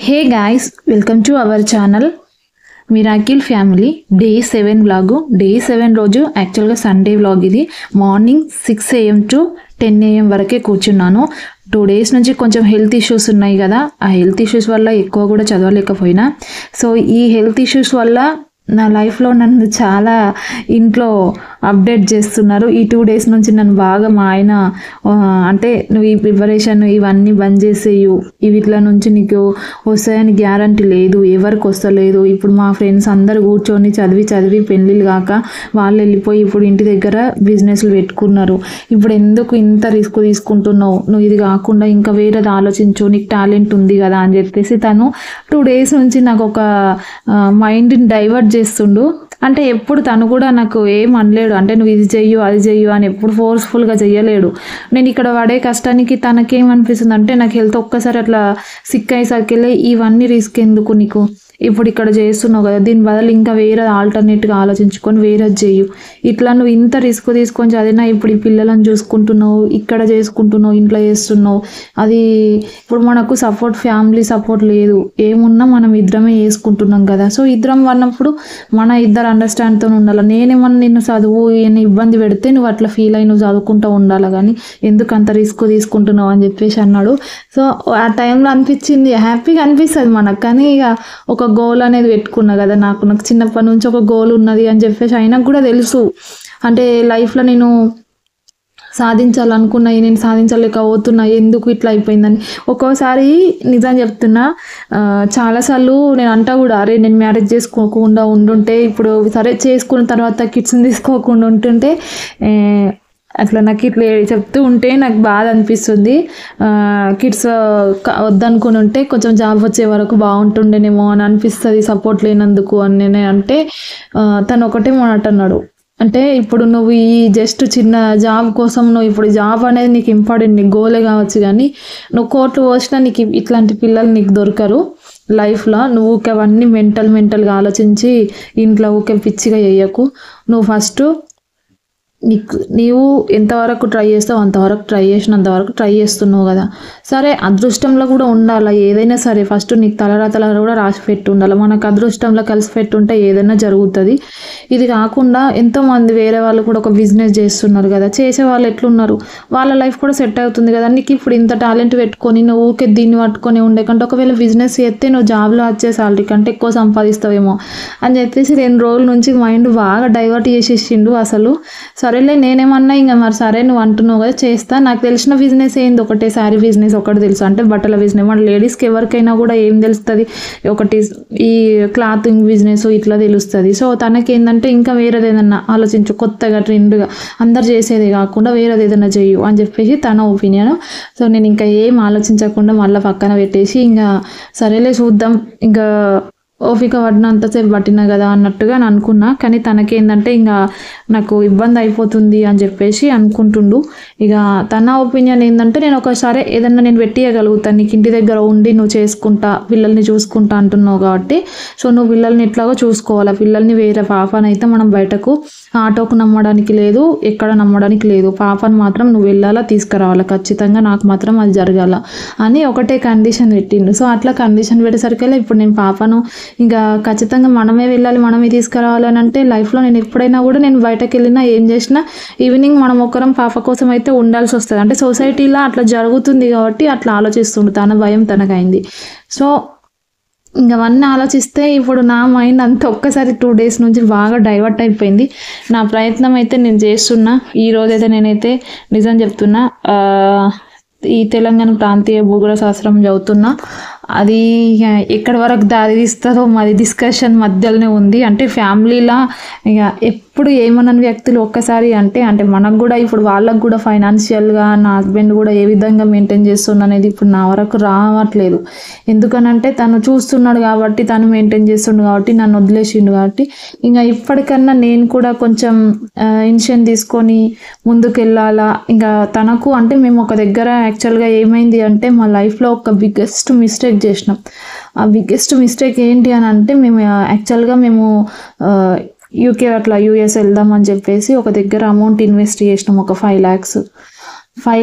Hey guys, welcome to our channel Miracle Family Day 7 vlog. Day 7 రోజు యాక్చువల్గా Sunday vlog. ఇది morning 6 AM to 10 AM వరకే కూర్చున్నాను. 2 days నుంచి కొంచెం హెల్త్ ఇష్యూస్ ఉన్నాయి కదా, ఆ హెల్త్ ఇష్యూస్ వల్ల ఎక్కువ కూడా చదవలేకపోయినా. సో ఈ హెల్త్ ఇష్యూస్ వల్ల నా లైఫ్లో నన్ను చాలా ఇంట్లో అప్డేట్ చేస్తున్నారు. ఈ 2 days నుంచి నన్ను బాగా మా ఆయన అంటే నువ్వు ఈ ప్రిపరేషన్ ఇవన్నీ బంద్ చేసేయు, వీటిలో నుంచి నీకు వస్తాయని గ్యారంటీ లేదు, ఎవరికి వస్తలేదు. ఇప్పుడు మా ఫ్రెండ్స్ అందరు కూర్చొని చదివి పెళ్ళిళ్ళు కాక వాళ్ళు వెళ్ళిపోయి ఇప్పుడు ఇంటి దగ్గర బిజినెస్లు పెట్టుకున్నారు. ఇప్పుడు ఎందుకు ఇంత రిస్క్ తీసుకుంటున్నావు, నువ్వు ఇది కాకుండా ఇంకా వేరేది ఆలోచించు, నీకు టాలెంట్ ఉంది కదా అని చెప్పేసి తను 2 days నుంచి నాకు ఒక మైండ్ని డైవర్ట్ చేస్తుండు. అంటే ఎప్పుడు తను కూడా నాకు ఏం అనలేడు, అంటే నువ్వు ఇది చెయ్యు అది చెయ్యు అని ఎప్పుడు ఫోర్స్ఫుల్గా చెయ్యలేడు. నేను ఇక్కడ పడే కష్టానికి తనకేమనిపిస్తుంది అంటే నాకు హెల్త్ ఒక్కసారి అట్లా సిక్ అయ్యేసరికి ఇవన్నీ రిస్క్ ఎందుకు నీకు, ఇప్పుడు ఇక్కడ చేస్తున్నావు కదా, దీని బదులు ఇంకా వేరే ఆల్టర్నేట్గా ఆలోచించుకొని వేరేది చెయ్యు. ఇట్లా నువ్వు ఇంత రిస్క్ తీసుకొని చదివినా ఇప్పుడు ఈ పిల్లలను చూసుకుంటున్నావు, ఇక్కడ చేసుకుంటున్నావు, ఇంట్లో చేస్తున్నావు. అది ఇప్పుడు మనకు సపోర్ట్, ఫ్యామిలీ సపోర్ట్ లేదు, ఏమున్నా మనం ఇద్దరమే చేసుకుంటున్నాం కదా. సో ఇద్దరం అన్నప్పుడు మన ఇద్దరు అండర్స్టాండ్తో ఉండాలి. నేనేమన్నా నిన్ను చదువు ఈయన ఇబ్బంది పెడితే నువ్వు అట్లా ఫీల్ అయ్యి నువ్వు చదువుకుంటూ ఉండాలి, కానీ ఎందుకు అంత రిస్క్ తీసుకుంటున్నావు అని చెప్పేసి అన్నాడు. సో ఆ టైంలో అనిపించింది, హ్యాపీగా అనిపిస్తుంది మనకు, కానీ ఇక ఒక గోల్ అనేది పెట్టుకున్నా కదా. నాకు చిన్నప్పటి నుంచి ఒక గోల్ ఉన్నది అని చెప్పేసి ఆయనకు కూడా తెలుసు. అంటే లైఫ్లో నేను సాధించాలనుకున్నాయి నేను సాధించలేకపోతున్నా, ఎందుకు ఇట్లా అయిపోయిందని. ఒక్కోసారి నిజం చెప్తున్నా, చాలాసార్లు నేను అంటా కూడా, అరే నేను మ్యారేజ్ చేసుకోకుండా ఉండుంటే, ఇప్పుడు సరే చేసుకున్న తర్వాత కిడ్స్ని తీసుకోకుండా ఉంటుంటే, అట్లా నాకు ఇట్లా చెప్తూ ఉంటే నాకు బాధ అనిపిస్తుంది. కిడ్స్ వద్దనుకుని ఉంటే కొంచెం జాబ్ వచ్చే వరకు బాగుంటుండేనేమో అని అనిపిస్తుంది, సపోర్ట్ లేనందుకు అని నేను అంటే. తను ఒకటే మాట అన్నాడు, అంటే ఇప్పుడు నువ్వు ఈ జస్ట్ చిన్న జాబ్ కోసం నువ్వు ఇప్పుడు జాబ్ అనేది నీకు ఇంపార్టెంట్, నీకు గోలే కావచ్చు, కానీ నువ్వు కోట్లు పోసినా నీకు ఇట్లాంటి పిల్లలు నీకు దొరకరు లైఫ్లో. నువ్వు ఊకే అవన్నీ మెంటల్గా ఆలోచించి ఇంట్లో ఊకే పిచ్చిగా చేయకు. నువ్వు ఫస్ట్ నీవు ఎంతవరకు ట్రై చేస్తావు అంతవరకు ట్రై చేసినంతవరకు ట్రై చేస్తున్నావు కదా. సరే అదృష్టంలో కూడా ఉండాలి ఏదైనా సరే, ఫస్ట్ నీకు తలరాతల కూడా రాసి పెట్టి ఉండాలి. మనకు అదృష్టంలో కలిసి పెట్టుంటే ఏదైనా జరుగుతుంది. ఇది కాకుండా ఎంతోమంది వేరే వాళ్ళు కూడా ఒక బిజినెస్ చేస్తున్నారు కదా, చేసే వాళ్ళు ఎట్లున్నారు, వాళ్ళ లైఫ్ కూడా సెట్ అవుతుంది కదా. నీకు ఇప్పుడు ఇంత టాలెంట్ పెట్టుకొని నువ్వు ఊకే దీన్ని పట్టుకొని ఉండే కంటే ఒకవేళ బిజినెస్ చేస్తే నువ్వు జాబ్లో వచ్చే సాలరీ కంటే ఎక్కువ సంపాదిస్తావేమో అని చెప్పేసి 2 రోజుల నుంచి మైండ్ బాగా డైవర్ట్ చేసేసిండు అసలు. సరేలే నేనేమన్నా ఇంకా మరి సరే నువ్వు అంటున్నావు కదా చేస్తా, నాకు తెలిసిన బిజినెస్ ఏంది, ఒకటే శారీ బిజినెస్ ఒకటి తెలుసు, అంటే బట్టల బిజినెస్. మన లేడీస్కి ఎవరికైనా కూడా ఏం తెలుస్తుంది, ఒకటి ఈ క్లాతింగ్ బిజినెస్ ఇట్లా తెలుస్తుంది. సో తనకి ఏంటంటే ఇంకా వేరేది ఏదన్నా ఆలోచించు, కొత్తగా ట్రెండ్గా అందరు చేసేది కాకుండా వేరేది ఏదైనా చెయ్యు అని చెప్పేసి తన ఒపీనియన్. సో నేను ఇంకా ఏం ఆలోచించకుండా మళ్ళీ పక్కన పెట్టేసి ఇంకా సరేలే చూద్దాం, ఇంకా ఓపిక పడినంతసేపు పట్టినా కదా అన్నట్టుగా నేను అనుకున్నా. కానీ తనకేందంటే ఇంకా నాకు ఇబ్బంది అయిపోతుంది అని చెప్పేసి అనుకుంటుండు. ఇక తన ఒపీనియన్ ఏంటంటే నేను ఒకసారి ఏదన్నా నేను పెట్టియగలుగుతాను, నీకు ఇంటి దగ్గర ఉండి నువ్వు చేసుకుంటా పిల్లల్ని చూసుకుంటా అంటున్నావు కాబట్టి, సో నువ్వు పిల్లల్ని ఎట్లాగో చూసుకోవాలి. పిల్లల్ని వేరే పాపని అయితే మనం బయటకు ఆటోకు నమ్మడానికి లేదు, ఎక్కడ నమ్మడానికి లేదు. పాపను మాత్రం నువ్వు వెళ్ళాలా తీసుకురావాలా, ఖచ్చితంగా నాకు మాత్రం అది జరగాల అని ఒకటే కండిషన్ పెట్టిండు. సో అట్లా కండిషన్ పెట్టేసరికల్లా ఇప్పుడు నేను పాపను ఇంకా ఖచ్చితంగా మనమే వెళ్ళాలి, మనమే తీసుకురావాలి అని అంటే లైఫ్లో నేను ఎప్పుడైనా కూడా నేను బయటకు వెళ్ళినా ఏం చేసినా ఈవినింగ్ మనం ఒకరం పాప కోసం అయితే ఉండాల్సి వస్తుంది. అంటే సొసైటీలో అట్లా జరుగుతుంది కాబట్టి అట్లా ఆలోచిస్తుండు, తన భయం తనకైంది. సో ఇంకా అవన్నీ ఆలోచిస్తే ఇప్పుడు నా మైండ్ అంతా ఒక్కసారి 2 days నుంచి బాగా డైవర్ట్ అయిపోయింది. నా ప్రయత్నం అయితే నేను చేస్తున్నా. ఈరోజైతే నేనైతే నిజం చెప్తున్నా, ఈ తెలంగాణ ప్రాంతీయ భూగోళ శాస్త్రం చదువుతున్నా. అది ఎక్కడి వరకు దారి తీస్తుందో మాది డిస్కషన్ మధ్యలోనే ఉంది. అంటే ఫ్యామిలీలో ఇక ఎప్పుడు ఏమన్నా వ్యక్తులు ఒక్కసారి అంటే మనకు కూడా ఇప్పుడు వాళ్ళకు కూడా ఫైనాన్షియల్గా నా హస్బెండ్ కూడా ఏ విధంగా మెయింటైన్ చేస్తున్నా అనేది ఇప్పుడు నా వరకు రావట్లేదు. ఎందుకనంటే తను చూస్తున్నాడు కాబట్టి, తను మెయింటైన్ చేస్తుండు కాబట్టి, నన్ను వదిలేసిండు కాబట్టి, ఇంకా ఇప్పటికన్నా నేను కూడా కొంచెం ఇనిషియేటివ్ తీసుకొని ముందుకు వెళ్ళాలా. ఇంకా తనకు అంటే మేము ఒక దగ్గర యాక్చువల్గా ఏమైంది అంటే మా లైఫ్లో ఒక బిగ్గెస్ట్ మిస్టేక్ చేసినాం. ఆ బిగ్గెస్ట్ మిస్టేక్ ఏంటి అని అంటే మేము యాక్చువల్గా మేము యూకే అట్లా యూఎస్ వెళ్దామని చెప్పేసి ఒక దగ్గర అమౌంట్ ఇన్వెస్ట్ చేసినాం, ఒక 5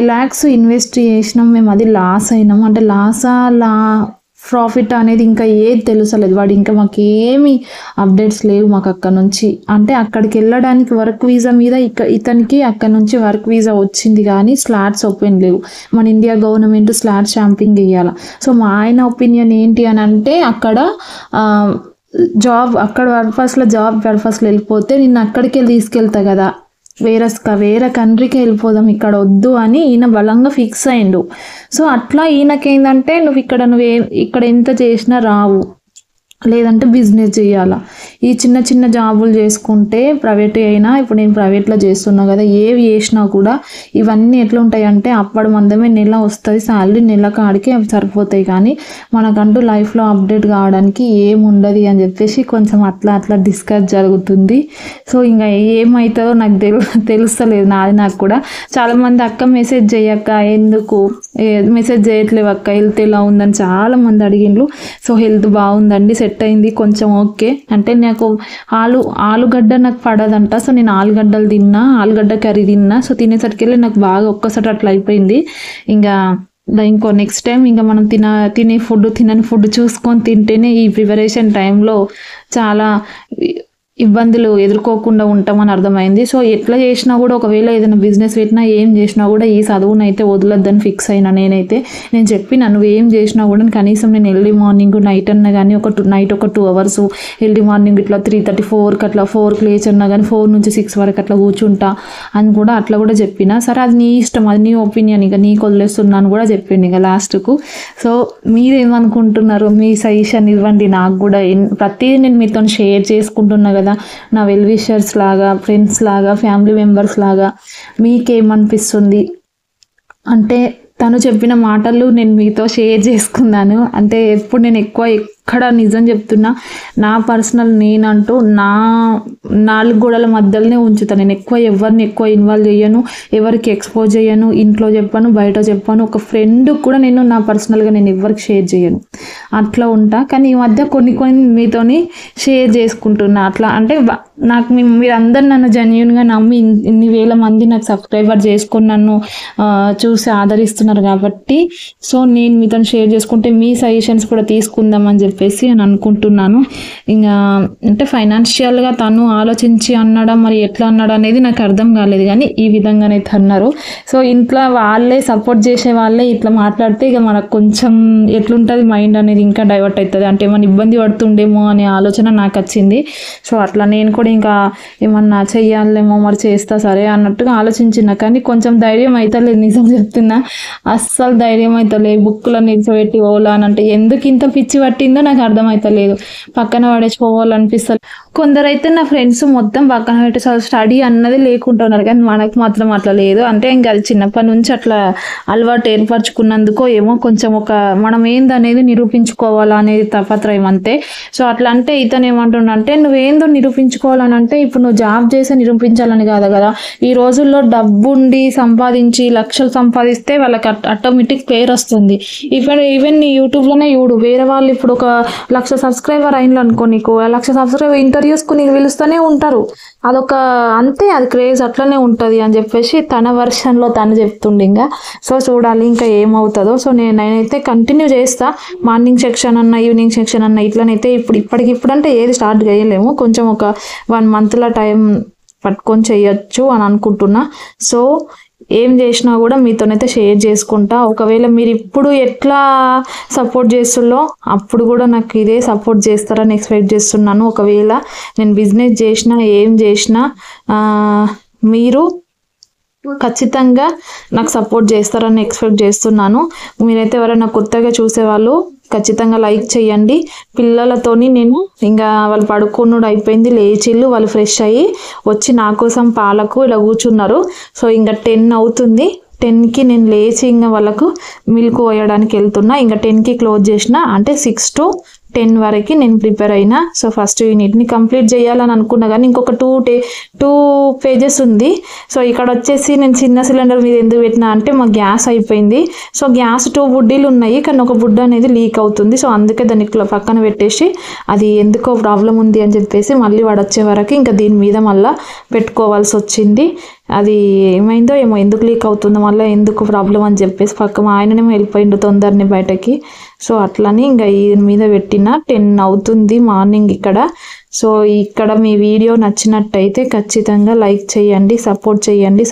lakhs ఇన్వెస్ట్ చేసినాం మేము. అది లాస్ అయినాం. అంటే ప్రాఫిట్ అనేది ఇంకా ఏది తెలుసలేదు. వాడు ఇంకా మాకేమి అప్డేట్స్ లేవు మాకు అక్కడ నుంచి. అంటే అక్కడికి వెళ్ళడానికి వర్క్ వీసా మీద ఇతనికి అక్కడ నుంచి వర్క్ వీసా వచ్చింది కానీ స్లాట్స్ ఓపెన్ లేవు. మన ఇండియా గవర్నమెంట్ స్లాట్ స్టాంపింగ్ వేయాలి. సో మా ఆయన ఒపీనియన్ ఏంటి అని అంటే అక్కడ జాబ్ అక్కడ పర్పస్లో జాబ్ పర్పస్లో వెళ్ళిపోతే నిన్ను అక్కడికి తీసుకెళ్తా కదా, వేరే కంట్రీకి వెళ్ళిపోదాం, ఇక్కడ వద్దు అని ఈయన బలంగా ఫిక్స్ అయ్యిండు. సో అట్లా ఈయనకేందంటే నువ్వు ఇక్కడ ఎంత చేసినా రావు, లేదంటే బిజినెస్ చేయాలా. ఈ చిన్న చిన్న జాబులు చేసుకుంటే ప్రైవేట్ అయినా, ఇప్పుడు నేను ప్రైవేట్లో చేస్తున్నా కదా, ఏవి చేసినా కూడా ఇవన్నీ ఎట్లా ఉంటాయి అంటే అప్పటి మందమే నెల వస్తుంది శాలరీ, నెల కాడికి అవి సరిపోతాయి. కానీ మనకంటూ లైఫ్లో అప్డేట్ కావడానికి ఏముండదు అని చెప్పేసి కొంచెం అట్లా డిస్కస్ జరుగుతుంది. సో ఇంకా ఏమవుతుందో నాకు తెలుస్తలేదు నాకు కూడా. చాలామంది అక్క మెసేజ్ చేయక్క, ఎందుకు మెసేజ్ చేయట్లేవు అక్క, హెల్త్ ఎలా ఉందని చాలామంది అడిగిండ్రు. సో హెల్త్ బాగుందండి, సెట్ అయింది కొంచెం ఓకే. అంటే నాకు ఆలుగడ్డ నాకు పడదంట. సో నేను ఆలుగడ్డ కర్రీ తిన్నా. సో తినేసరికి నాకు బాగా ఒక్కసారి అట్లా అయిపోయింది. ఇంకో నెక్స్ట్ టైం ఇంకా మనం తినని ఫుడ్ చూసుకొని తింటేనే ఈ ప్రిపరేషన్ టైంలో చాలా ఇబ్బందులు ఎదుర్కోకుండా ఉంటామని అర్థమైంది. సో ఎట్లా చేసినా కూడా ఒకవేళ ఏదైనా బిజినెస్ పెట్టినా ఏం చేసినా కూడా ఈ చదువునైతే వదలొద్దని ఫిక్స్ అయినా నేను చెప్పిన నువ్వు ఏం చేసినా కూడా కనీసం నేను ఎర్లీ మార్నింగ్ నైట్ అన్నా కానీ నైట్ ఒక 2 hours, ఎర్లీ మార్నింగ్ ఇట్లా 3:34 అట్లా 4కి లేచి అన్నా కానీ 4 నుంచి 6 వరకు అట్లా కూర్చుంటా అని కూడా అట్లా కూడా చెప్పిన. సరే అది నీ ఇష్టం, అది నీ ఒపీనియన్, ఇక నీకు వదిలేస్తున్నాను కూడా చెప్పింది ఇక లాస్ట్కు. సో మీరేమనుకుంటున్నారు, మీ సజెషన్ ఇవ్వండి నాకు కూడా. ప్రతిదీ నేను మీతో షేర్ చేసుకుంటున్నా కదా, నా వెల్ విషర్స్ లాగా, ఫ్రెండ్స్ లాగా, ఫ్యామిలీ మెంబర్స్ లాగా. మీకేమనిపిస్తుంది అంటే తను చెప్పిన మాటలు నేను మీతో షేర్ చేసుకున్నాను. అంటే ఎప్పుడు నేను ఎక్కడ నిజం చెప్తున్నా, నా పర్సనల్ నేనంటూ నా 4 గోడల మధ్యలోనే ఉంచుతాను. నేను ఎవరిని ఇన్వాల్వ్ చేయను, ఎవరికి ఎక్స్పోజ్ చేయను, ఇంట్లో చెప్పను, బయట చెప్పను, ఒక ఫ్రెండ్ కూడా నేను నా పర్సనల్గా నేను ఎవరికి షేర్ చేయను, అట్లా ఉంటా. కానీ ఈ మధ్య కొన్ని మీతోని షేర్ చేసుకుంటున్నా. అట్లా అంటే నాకు మీరు అందరు నన్ను జెన్యూన్గా నమ్మి ఇన్ని వేల మంది నాకు సబ్స్క్రైబర్ చేసుకొని నన్ను చూసి ఆదరిస్తున్నారు కాబట్టి, సో నేను మీతో షేర్ చేసుకుంటే మీ సజెషన్స్ కూడా తీసుకుందామని చెప్పేసి అని అనుకుంటున్నాను. ఇంకా అంటే ఫైనాన్షియల్గా తను ఆలోచించి అన్నాడా, మరి ఎట్లా అన్నాడు అనేది నాకు అర్థం కాలేదు, కానీ ఈ విధంగానైతే అన్నారు. సో ఇంట్లో వాళ్ళే సపోర్ట్ చేసే వాళ్ళే ఇట్లా మాట్లాడితే ఇక మనకు కొంచెం ఎట్లుంటుంది మైండ్ అనేది ఇంకా డైవర్ట్ అవుతుంది. అంటే ఏమైనా ఇబ్బంది పడుతుండేమో అనే ఆలోచన నాకు వచ్చింది. సో అట్లా నేను కూడా ఇంకా ఏమన్నా చెయ్యాలేమో, మరి చేస్తా సరే అన్నట్టుగా ఆలోచించిన. కానీ కొంచెం ధైర్యం అవుతలేదు, నిజం చెప్తున్నా, అస్సలు ధైర్యం అవుతలేదు. బుక్లో నిలిచిపెట్టి పోవాలా అని అంటే ఎందుకు ఇంత పిచ్చి పట్టిందో నాకు అర్థమవుతలేదు. పక్కన పడేసి పోవాలనిపిస్తుంది. కొందరైతే నా ఫ్రెండ్స్ మొత్తం పక్కన పెట్టి స్టడీ అన్నది లేకుంటున్నారు, కానీ మనకు మాత్రం అట్లా లేదు. అంటే ఇంకా అది చిన్నప్పటి నుంచి అట్లా అలవాటు ఏర్పరచుకున్నందుకో ఏమో కొంచెం మనం ఏందనేది నిరూపించుకోవాలా అనేది తపత్రయం అంతే. సో అట్లా అంటే ఇతను ఏమంటుండంటే నువ్వేందో నిరూపించుకోవాలని అంటే ఇప్పుడు నువ్వు జాబ్ చేసి నిరూపించాలని కాదు కదా. ఈ రోజుల్లో డబ్బుండి సంపాదించి లక్షలు సంపాదిస్తే వాళ్ళకి ఆటోమేటిక్ పేరు వస్తుంది. ఈవెన్ యూట్యూబ్లోనే చూడు, వేరే వాళ్ళు ఇప్పుడు 1,00,000 సబ్స్క్రైబర్ అయిన అనుకో, నీకు 1,00,000 సబ్స్క్రైబర్ ఇంటర్వ్యూస్కు నీకు పిలుస్తూనే ఉంటారు. అంతే, అది క్రేజ్ అట్లనే ఉంటుంది అని చెప్పేసి తన వర్షన్లో తను చెప్తుండే. సో చూడాలి ఇంకా ఏమవుతుందో. సో నేనైతే కంటిన్యూ చేస్తా, మార్నింగ్ సెక్షన్ అన్న ఈవినింగ్ సెక్షన్ అన్న ఇట్లనైతే ఇప్పటికిప్పుడు అంటే ఏది స్టార్ట్ చేయలేము, కొంచెం ఒక 1 monthలో టైం పట్టుకొని చేయొచ్చు అని అనుకుంటున్నా. సో ఏం చేసినా కూడా మీతోనైతే షేర్ చేసుకుంటా. ఒకవేళ మీరు ఇప్పుడు ఎట్లా సపోర్ట్ చేస్తుల్లో అప్పుడు కూడా నాకు ఇదే సపోర్ట్ చేస్తారని ఎక్స్పెక్ట్ చేస్తున్నాను. ఒకవేళ నేను బిజినెస్ చేసినా ఏం చేసినా మీరు ఖచ్చితంగా నాకు సపోర్ట్ చేస్తారని ఎక్స్పెక్ట్ చేస్తున్నాను. మీరైతే ఎవరైనా కొత్తగా చూసేవాళ్ళు ఖచ్చితంగా లైక్ చేయండి. పిల్లలతోని నేను ఇంకా వాళ్ళు పడుకున్నాడు అయిపోయింది, లేచిళ్ళు, వాళ్ళు ఫ్రెష్ అయ్యి వచ్చి నా కోసం పాలకు ఇలా కూర్చున్నారు. సో ఇంకా 10 అవుతుంది. 10కి నేను లేచి ఇంకా వాళ్ళకు మిల్క్ పోయడానికి వెళ్తున్నా. ఇంకా 10కి క్లోజ్ చేసిన, అంటే 6 to 10 వరకు నేను ప్రిపేర్ అయినా. సో ఫస్ట్ యూనిట్ని కంప్లీట్ చేయాలని అనుకున్నా, కానీ ఇంకొక 2 pages ఉంది. సో ఇక్కడ వచ్చేసి నేను చిన్న సిలిండర్ మీద ఎందుకు పెట్టినా అంటే మా గ్యాస్ అయిపోయింది. సో గ్యాస్ 2 బుడ్డీలు ఉన్నాయి, కానీ ఒక బుడ్డ అనేది లీక్ అవుతుంది. సో అందుకే దాన్ని ఇట్లా పక్కన పెట్టేసి అది ఎందుకో ప్రాబ్లం ఉంది అని చెప్పేసి మళ్ళీ వాడు వచ్చే వరకు ఇంకా దీని మీద మళ్ళీ పెట్టుకోవాల్సి వచ్చింది. అది ఏమైందో ఏమో, ఎందుకు లీక్ అవుతుందో, మళ్ళీ ఎందుకు ప్రాబ్లం అని చెప్పేసి పక్క మా ఆయననేమో వెళ్ళిపోయిండు తొందరనే బయటకి. సో అట్లని ఇంకా ఈ మీద పెట్టిన 10 అవుతుంది మార్నింగ్ ఇక్కడ. సో ఇక్కడ మీ వీడియో నచ్చినట్టయితే ఖచ్చితంగా లైక్ చేయండి, సపోర్ట్ చేయండి.